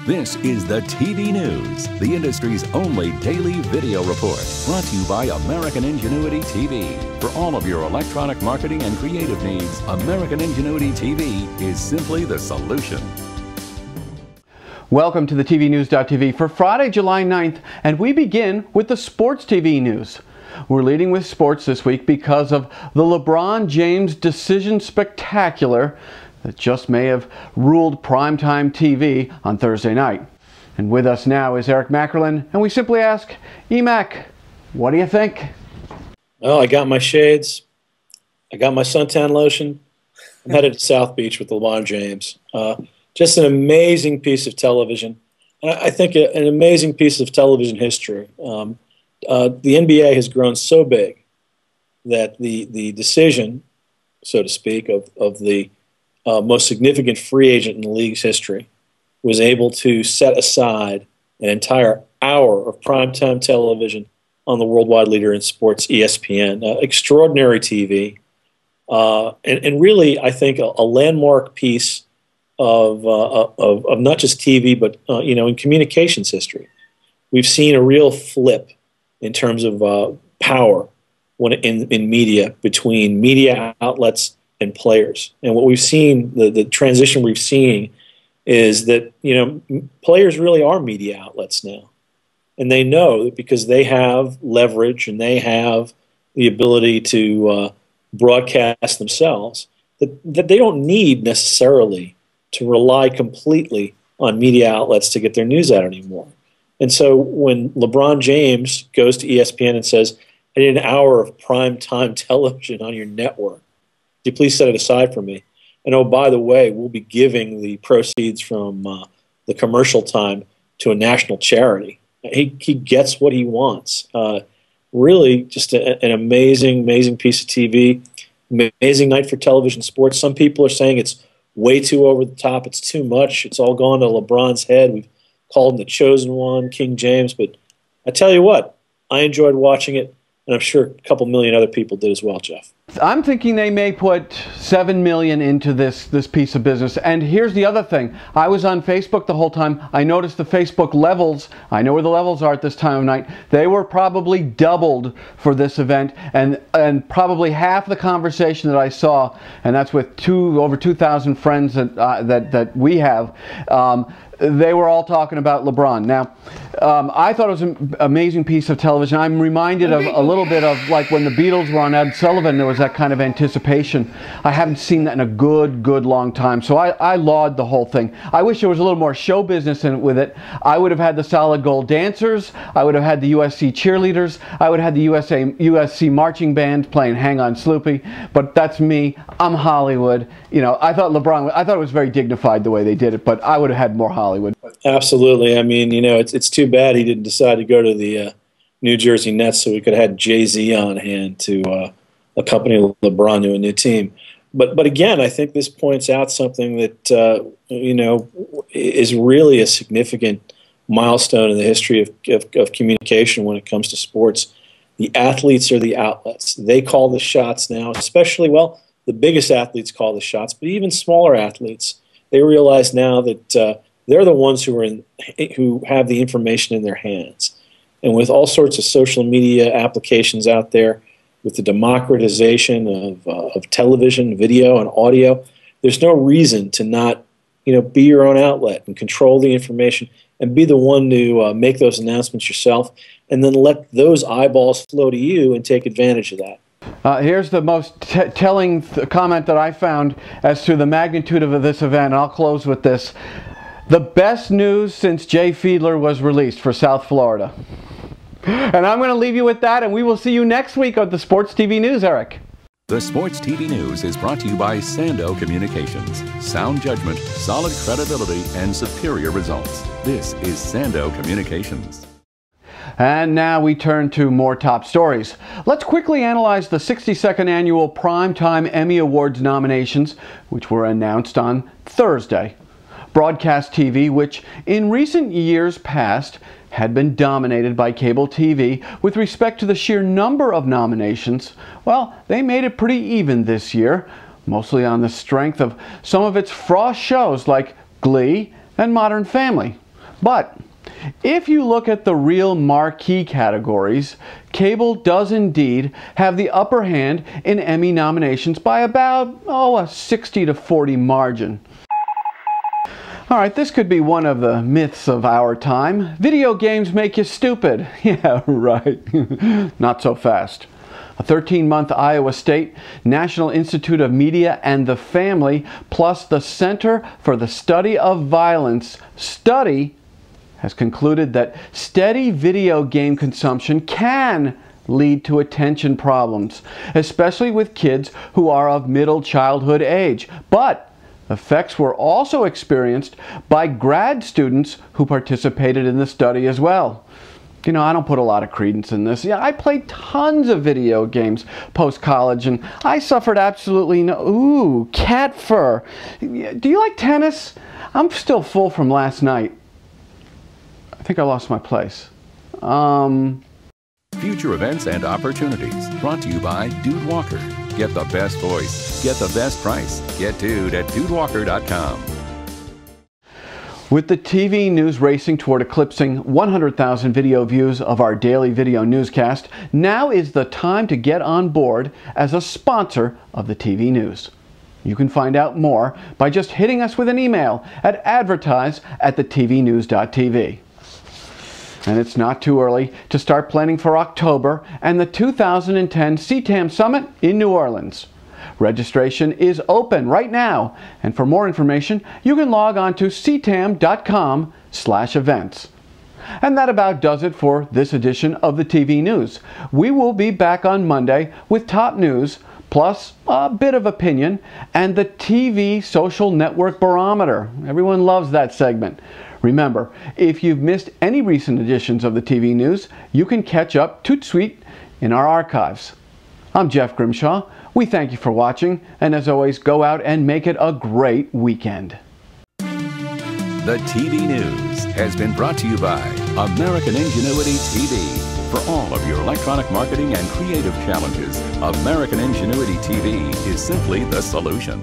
This is the TV News, the industry's only daily video report, brought to you by American Ingenuity TV. For all of your electronic marketing and creative needs, American Ingenuity TV is simply the solution. Welcome to the TVNews.TV for Friday, July 9th, and we begin with the Sports TV News. We're leading with sports this week because of the LeBron James decision spectacular that just may have ruled primetime TV on Thursday night. And with us now is Eric Mackerlin, and we simply ask, EMMY, what do you think? Well, I got my shades, I got my suntan lotion, I'm headed to South Beach with LeBron James. Just an amazing piece of television. I think an amazing piece of television history. The NBA has grown so big that the decision, so to speak, of the most significant free agent in the league's history was able to set aside an entire hour of primetime television on the worldwide leader in sports, ESPN. Extraordinary TV. And really, I think, a landmark piece of not just TV, but in communications history. We've seen a real flip in terms of power in media, between media outlets and players. And what we've seen, the transition we've seen, is that players really are media outlets now, and they know that because they have leverage and they have the ability to broadcast themselves, that they don't need necessarily to rely completely on media outlets to get their news out anymore. And so when LeBron James goes to ESPN and says, "I need an hour of primetime television on your network, could you please set it aside for me? And oh, by the way, we'll be giving the proceeds from the commercial time to a national charity." He gets what he wants. Really just an amazing piece of TV, amazing night for television sports. Some people are saying it's way too over the top. It's too much. It's all gone to LeBron's head. We've called him the chosen one, King James. But I tell you what, I enjoyed watching it, and I'm sure a couple million other people did as well, Jeff. I'm thinking they may put $7 million into this piece of business. And here's the other thing. I was on Facebook the whole time. I noticed the Facebook levels. I know where the levels are at this time of night. They were probably doubled for this event, and probably half the conversation that I saw, and that's with over 2,000 friends that we have. They were all talking about LeBron. Now, I thought it was an amazing piece of television. I'm reminded of a little bit of like when the Beatles were on Ed Sullivan. There was that kind of anticipation. I haven't seen that in a good long time. So I laud the whole thing. I wish there was a little more show business with it. I would have had the solid gold dancers. I would have had the USC cheerleaders. I would have had the USC marching band playing "Hang On Sloopy." But that's me. I'm Hollywood. I thought I thought it was very dignified the way they did it, but I would have had more Hollywood. Absolutely. I mean, it's too bad he didn't decide to go to the New Jersey Nets, so we could have had Jay-Z on hand to accompany LeBron to a new team. But again, I think this points out something that is really a significant milestone in the history of communication when it comes to sports. The athletes are the outlets. They call the shots now, especially, well, the biggest athletes call the shots, but even smaller athletes, they realize now that they're the ones who have the information in their hands. And with all sorts of social media applications out there, with the democratization of television, video, and audio, there's no reason to not be your own outlet and control the information and be the one to make those announcements yourself, and then let those eyeballs flow to you and take advantage of that. Here's the most telling comment that I found as to the magnitude of this event. I'll close with this. The best news since Jay Fiedler was released for South Florida. And I'm going to leave you with that, and we will see you next week on the Sports TV News, Eric. The Sports TV News is brought to you by Sando Communications. Sound judgment, solid credibility, and superior results. This is Sando Communications. And now we turn to more top stories. Let's quickly analyze the 62nd Annual Primetime Emmy Awards nominations, which were announced on Thursday. Broadcast TV, which in recent years past had been dominated by cable TV with respect to the sheer number of nominations, well, they made it pretty even this year, mostly on the strength of some of its frost shows like Glee and Modern Family. But if you look at the real marquee categories, cable does indeed have the upper hand in Emmy nominations by about, a 60-40 margin. All right, this could be one of the myths of our time. Video games make you stupid. Yeah, right. Not so fast. A 13-month Iowa State National Institute of Media and the Family plus the Center for the Study of Violence study has concluded that steady video game consumption can lead to attention problems, especially with kids who are of middle childhood age. But effects were also experienced by grad students who participated in the study as well. You know, I don't put a lot of credence in this. Yeah, I played tons of video games post-college, and I suffered absolutely no... Ooh, cat fur. Do you like tennis? I'm still full from last night. I think I lost my place. Future events and opportunities brought to you by Dude Walker. Get the best voice. Get the best price. Get Dude at dudewalker.com. With the TV news racing toward eclipsing 100,000 video views of our daily video newscast, now is the time to get on board as a sponsor of the TV news. You can find out more by just hitting us with an email at advertise@thetvnews.tv. And it's not too early to start planning for October and the 2010 CTAM Summit in New Orleans. Registration is open right now, and for more information, you can log on to ctam.com/events. And that about does it for this edition of the TV News. We will be back on Monday with top news, plus a bit of opinion, and the TV Social Network Barometer. Everyone loves that segment. Remember, if you've missed any recent editions of the TV News, you can catch up toot sweet in our archives. I'm Jeff Grimshaw. We thank you for watching, and as always, go out and make it a great weekend. The TV News has been brought to you by American Ingenuity TV. For all of your electronic marketing and creative challenges, American Ingenuity TV is simply the solution.